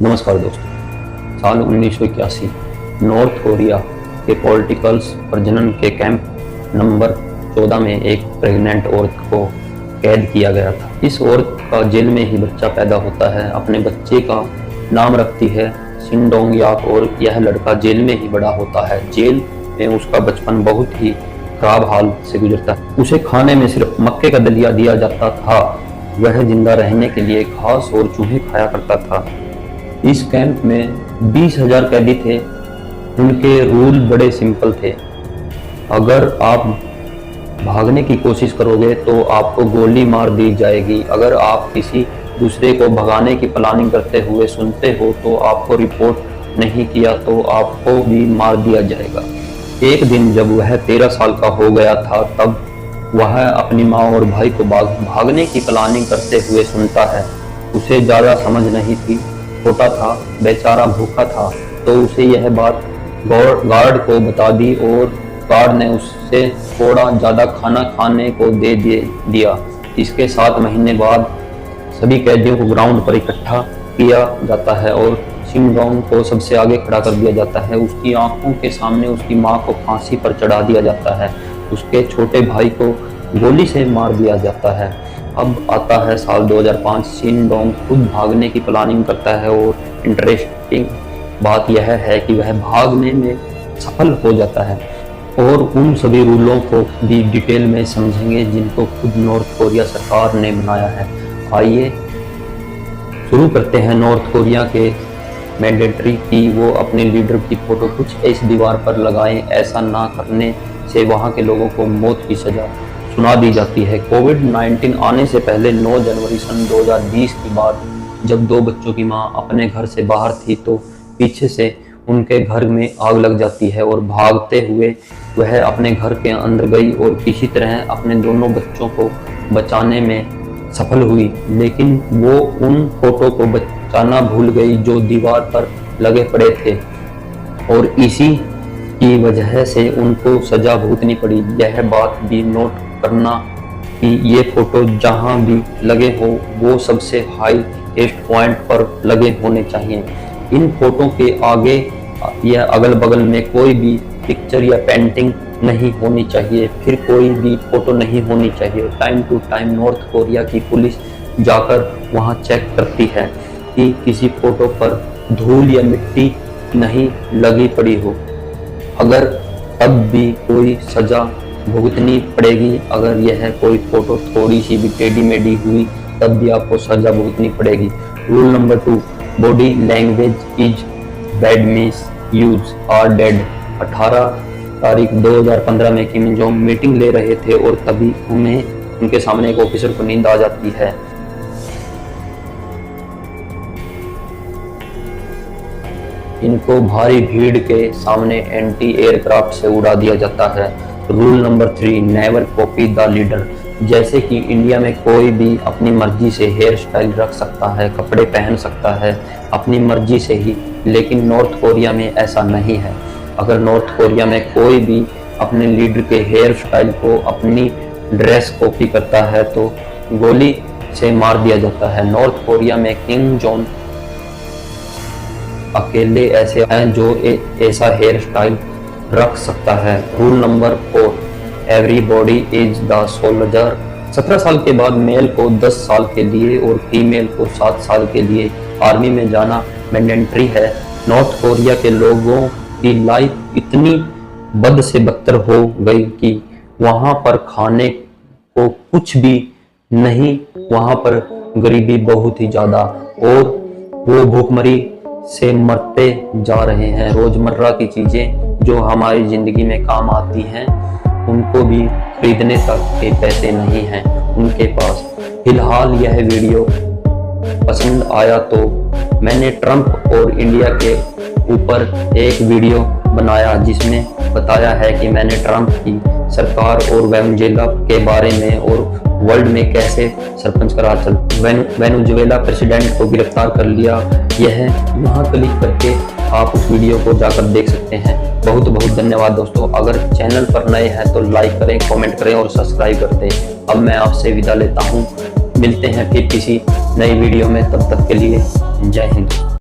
नमस्कार दोस्तों। साल 1981 नॉर्थ कोरिया के पॉलिटिकल्स प्रजनन के कैंप नंबर 14 में एक प्रेग्नेंट औरत को कैद किया गया था। इस औरत का जेल में ही बच्चा पैदा होता है। अपने बच्चे का नाम रखती है शिन डोंग याक और यह लड़का जेल में ही बड़ा होता है। जेल में उसका बचपन बहुत ही खराब हाल से गुजरता है। उसे खाने में सिर्फ मक्के का दलिया दिया जाता था। वह जिंदा रहने के लिए घास और चूहे खाया करता था। इस कैंप में 20,000 कैदी थे। उनके रूल बड़े सिंपल थे। अगर आप भागने की कोशिश करोगे तो आपको गोली मार दी जाएगी। अगर आप किसी दूसरे को भगाने की प्लानिंग करते हुए सुनते हो तो आपको रिपोर्ट नहीं किया तो आपको भी मार दिया जाएगा। एक दिन जब वह 13 साल का हो गया था तब वह अपनी माँ और भाई को भागने की प्लानिंग करते हुए सुनता है। उसे ज़्यादा समझ नहीं थी, छोटा था, बेचारा भूखा था, तो उसे यह बात गार्ड को बता दी और गार्ड ने उससे थोड़ा ज़्यादा खाना खाने को दे दिया। इसके 7 महीने बाद सभी कैदियों को ग्राउंड पर इकट्ठा किया जाता है और शिन डोंग को सबसे आगे खड़ा कर दिया जाता है। उसकी आंखों के सामने उसकी माँ को फांसी पर चढ़ा दिया जाता है। उसके छोटे भाई को गोली से मार दिया जाता है। अब आता है साल 2005। शिन डोंग खुद भागने की प्लानिंग करता है और इंटरेस्टिंग बात यह है कि वह भागने में सफल हो जाता है। और उन सभी रूलों को भी डिटेल में समझेंगे जिनको खुद नॉर्थ कोरिया सरकार ने बनाया है। आइए शुरू करते हैं। नॉर्थ कोरिया के मैंडेटरी कि वो अपने लीडर की फोटो कुछ इस दीवार पर लगाएं। ऐसा ना करने से वहाँ के लोगों को मौत की सजा सुना दी जाती है। कोविड-19 आने से पहले 9 जनवरी सन 2020 की बात, जब 2 बच्चों की मां अपने घर से बाहर थी तो पीछे से उनके घर में आग लग जाती है और भागते हुए वह अपने घर के अंदर गई और किसी तरह अपने दोनों बच्चों को बचाने में सफल हुई। लेकिन वो उन फोटो को बचाना भूल गई जो दीवार पर लगे पड़े थे और इसी की वजह से उनको सजा भुगतनी पड़ी। यह बात भी नोट करना कि ये फोटो जहां भी लगे हो वो सबसे हाईएस्ट पॉइंट पर लगे होने चाहिए। इन फोटो के आगे या अगल बगल में कोई भी पिक्चर या पेंटिंग नहीं होनी चाहिए। फिर कोई भी फोटो नहीं होनी चाहिए। Time to time North Korea की पुलिस जाकर वहां चेक करती है कि किसी फोटो पर धूल या मिट्टी नहीं लगी पड़ी हो। अगर तब भी कोई सजा भुगतनी पड़ेगी। अगर यह कोई फोटो थोड़ी सी भी टेढ़ी मेढ़ी हुई तब भी आपको सजा भुगतनी पड़ेगी। Rule number 2, body language is bad means you're are dead. 18 तारीख 2015 में किम जोंग मीटिंग ले रहे थे और तभी उनके सामने एक ऑफिसर को नींद आ जाती है। इनको भारी भीड़ के सामने एंटी एयरक्राफ्ट से उड़ा दिया जाता है। Rule number 3, never copy the leader. जैसे कि इंडिया में कोई भी अपनी मर्जी से हेयर स्टाइल रख सकता है, कपड़े पहन सकता है अपनी मर्जी से ही, लेकिन नॉर्थ कोरिया में ऐसा नहीं है। अगर नॉर्थ कोरिया में कोई भी अपने लीडर के हेयर स्टाइल को अपनी ड्रेस कॉपी करता है तो गोली से मार दिया जाता है। नॉर्थ कोरिया में किम जोंग अकेले ऐसे हैं जो ऐसा हेयर स्टाइल रख सकता है। Rule number 4, everybody is the soldier. 17 साल के बाद मेल को 10 साल के लिए और फीमेल को 7 साल के लिए आर्मी में जाना मैंडेटरी है। नॉर्थ कोरिया के लोगों की लाइफ इतनी बद से बदतर हो गई कि वहां पर खाने को कुछ भी नहीं, वहां पर गरीबी बहुत ही ज्यादा और वो भूखमरी से मरते जा रहे हैं। रोजमर्रा की चीजें जो हमारी जिंदगी में काम आती हैं उनको भी खरीदने तक के पैसे नहीं हैं उनके पास। फिलहाल यह वीडियो पसंद आया तो मैंने ट्रंप और इंडिया के ऊपर एक वीडियो बनाया जिसमें बताया है कि मैंने ट्रंप की सरकार और वेनेजुएला के बारे में और वर्ल्ड में कैसे सरपंच का राज चल वेनेजुएला प्रेसिडेंट को गिरफ्तार कर लिया। यह यहाँ क्लिक करके आप उस वीडियो को जाकर देख सकते हैं। बहुत बहुत धन्यवाद दोस्तों। अगर चैनल पर नए हैं तो लाइक करें, कमेंट करें और सब्सक्राइब कर दें। अब मैं आपसे विदा लेता हूँ। मिलते हैं फिर किसी नई वीडियो में, तब तक के लिए जय हिंद।